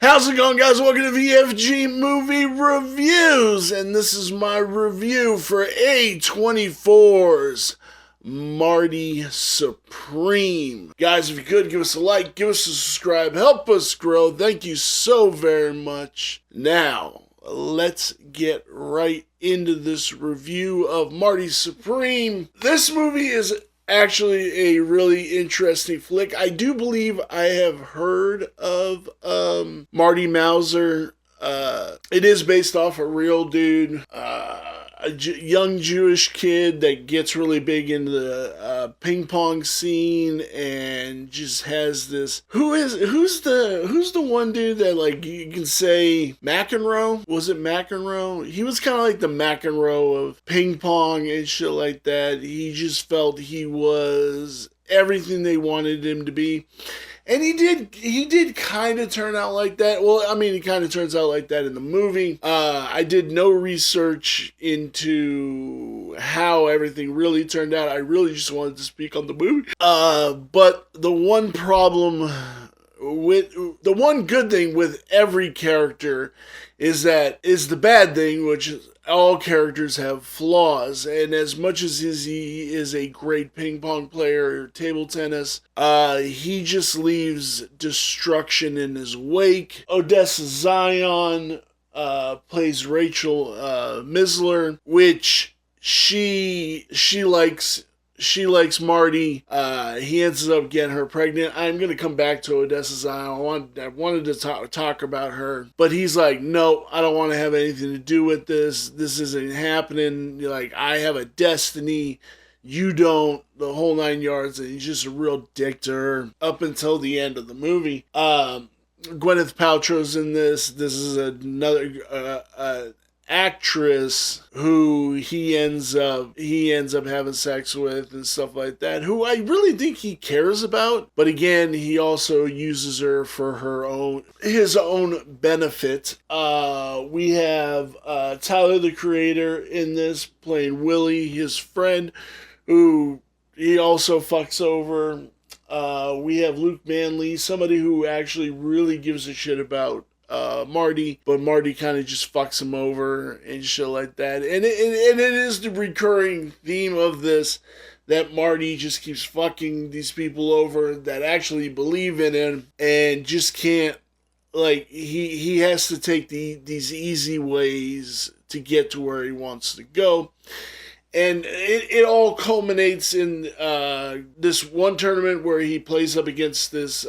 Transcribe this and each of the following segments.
How's it going, guys? Welcome to VFG Movie Reviews, and this is my review for A24's Marty Supreme. Guys, if you could, give us a like, give us a subscribe, help us grow. Thank you so very much. Now, let's get right into this review of Marty Supreme. This movie is actually a really interesting flick. I do believe I have heard of Marty Mauser. It is based off a real dude, a young Jewish kid that gets really big into the ping pong scene and just has this. Who's the one dude that, like, you can say McEnroe? Was it McEnroe? He was kind of like the McEnroe of ping pong and shit like that. He just felt he was everything they wanted him to be. And he did kind of turn out like that. Well, I mean, he kind of turns out like that in the movie. I did no research into how everything really turned out. I really just wanted to speak on the movie. But the one good thing with every character is the bad thing, which is all characters have flaws, and as much as he is a great ping pong player or table tennis, he just leaves destruction in his wake. Odessa Zion plays Rachel Misler, which she likes Marty. He ends up getting her pregnant. I'm going to come back to Odessa Zion. I wanted to talk about her. But he's like, no, I don't want to have anything to do with this. This isn't happening. Like, I have a destiny. You don't. The whole 9 yards. And he's just a real dick to her up until the end of the movie. Gwyneth Paltrow's in this. This is another actress who he ends up having sex with and stuff like that, who I really think he cares about, but again, he also uses her for his own benefit. We have Tyler, the Creator, in this, playing Willie, his friend, who he also fucks over. We have Luke Manley, somebody who actually really gives a shit about Marty, but Marty kind of just fucks him over and shit like that. And it is the recurring theme of this, that Marty just keeps fucking these people over that actually believe in him and just can't, like, he has to take these easy ways to get to where he wants to go. And it all culminates in this one tournament where he plays up against this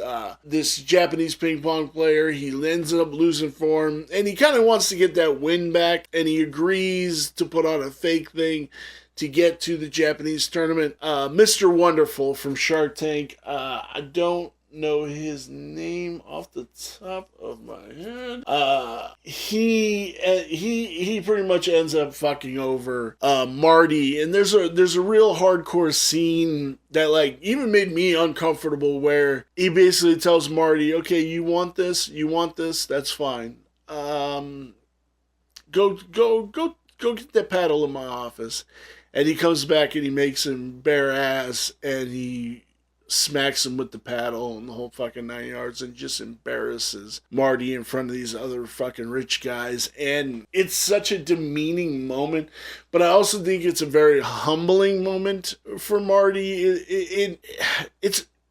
Japanese ping pong player. He ends up losing for him, and he kind of wants to get that win back, and he agrees to put on a fake thing to get to the Japanese tournament. Mr. Wonderful from Shark Tank. I don't know his name off the top of my head. He pretty much ends up fucking over Marty, and there's a real hardcore scene that, like, even made me uncomfortable, where he basically tells Marty, okay, you want this, that's fine. Go get that paddle in my office. And he comes back and he makes him bare ass, and he smacks him with the paddle and the whole fucking 9 yards, and just embarrasses Marty in front of these other fucking rich guys. And it's such a demeaning moment, but I also think it's a very humbling moment for Marty.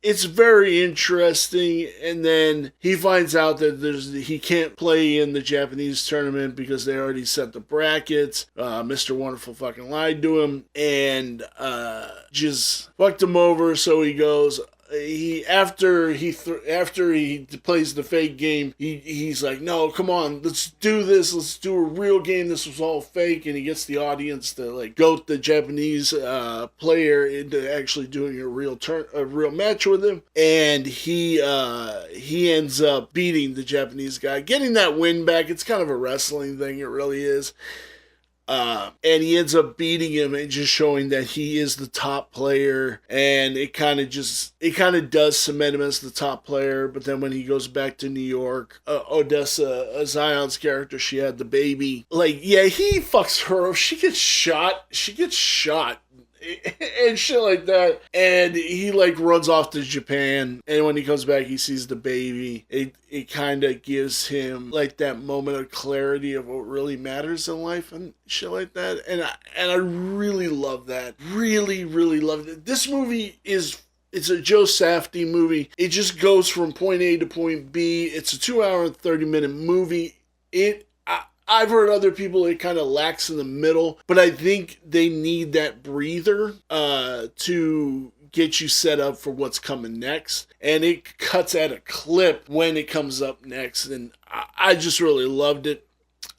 It's very interesting, and then he finds out that he can't play in the Japanese tournament because they already set the brackets. Mr. Wonderful fucking lied to him and just fucked him over. So he goes. After he plays the fake game, he's like, no, come on, let's do this. Let's do a real game. This was all fake. And he gets the audience to, like, goat the Japanese player into actually doing a real match with him. And he ends up beating the Japanese guy, getting that win back. It's kind of a wrestling thing. It really is. And he ends up beating him and just showing that he is the top player, and it kind of does cement him as the top player. But then when he goes back to New York, Odessa Zion's character, she had the baby. Like, yeah, he fucks her. She gets shot and shit like that. And he like runs off to Japan, and when he comes back, he sees the baby. It kind of gives him like that moment of clarity of what really matters in life and shit like that. And I really love that. Really, really love it. This movie is. It's a Joe Safdie movie. It just goes from point A to point B. It's a 2 hour and 30-minute movie. I've heard other people, it kind of lacks in the middle, but I think they need that breather to get you set up for what's coming next. And it cuts at a clip when it comes up next, and I just really loved it.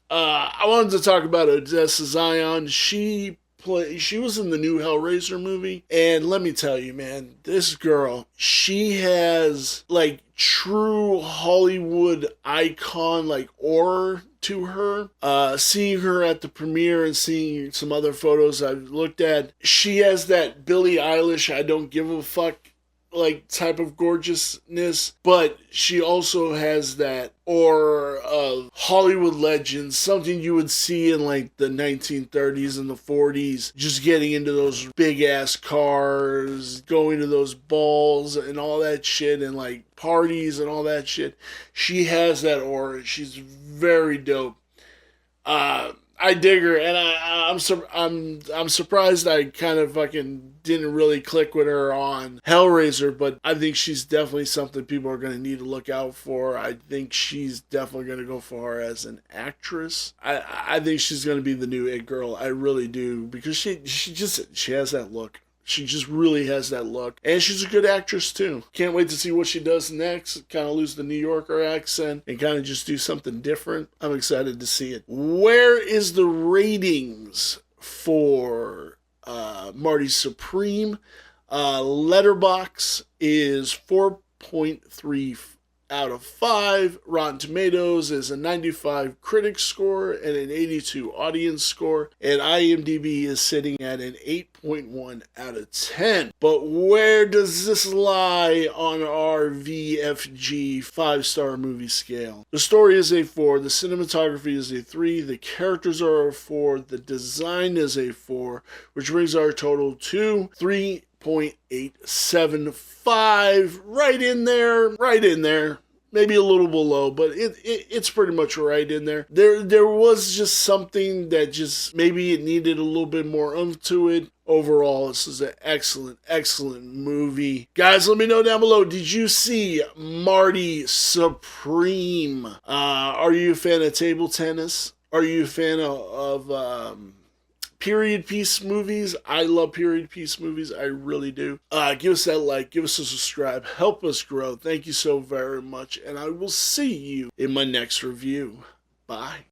I wanted to talk about Odessa Zion. She was in the new Hellraiser movie, and let me tell you, man, this girl, she has like true Hollywood icon like aura to her. Seeing her at the premiere and seeing some other photos I've looked at, she has that Billie Eilish I don't give a fuck like type of gorgeousness, but she also has that aura of Hollywood legends, something you would see in like the 1930s and the 40s, just getting into those big ass cars, going to those balls and all that shit, and like parties and all that shit. She has that aura. She's very dope. I dig her, and I'm surprised I kind of fucking didn't really click with her on Hellraiser, but I think she's definitely something people are going to need to look out for. I think she's definitely going to go far as an actress. I think she's going to be the new It Girl. I really do, because she has that look. She just really has that look. And she's a good actress, too. Can't wait to see what she does next. Kind of lose the New Yorker accent and kind of just do something different. I'm excited to see it. Where is the ratings for Marty Supreme? Letterboxd is 4.3 out of 5. Rotten Tomatoes is a 95 critic score and an 82 audience score. And IMDb is sitting at an 8.1 out of 10. But where does this lie on our VFG 5-star movie scale? The story is a 4. The cinematography is a 3. The characters are a 4. The design is a 4, which brings our total to 3.875, right in there, maybe a little below, but it's pretty much right in there. There was just something that just maybe it needed a little bit more oomph to it. Overall, this is an excellent movie. Guys, let me know down below, did you see Marty Supreme? Are you a fan of table tennis? Are you a fan of period piece movies? I love period piece movies. I really do. Give us that like. Give us a subscribe. Help us grow. Thank you so very much. And I will see you in my next review. Bye.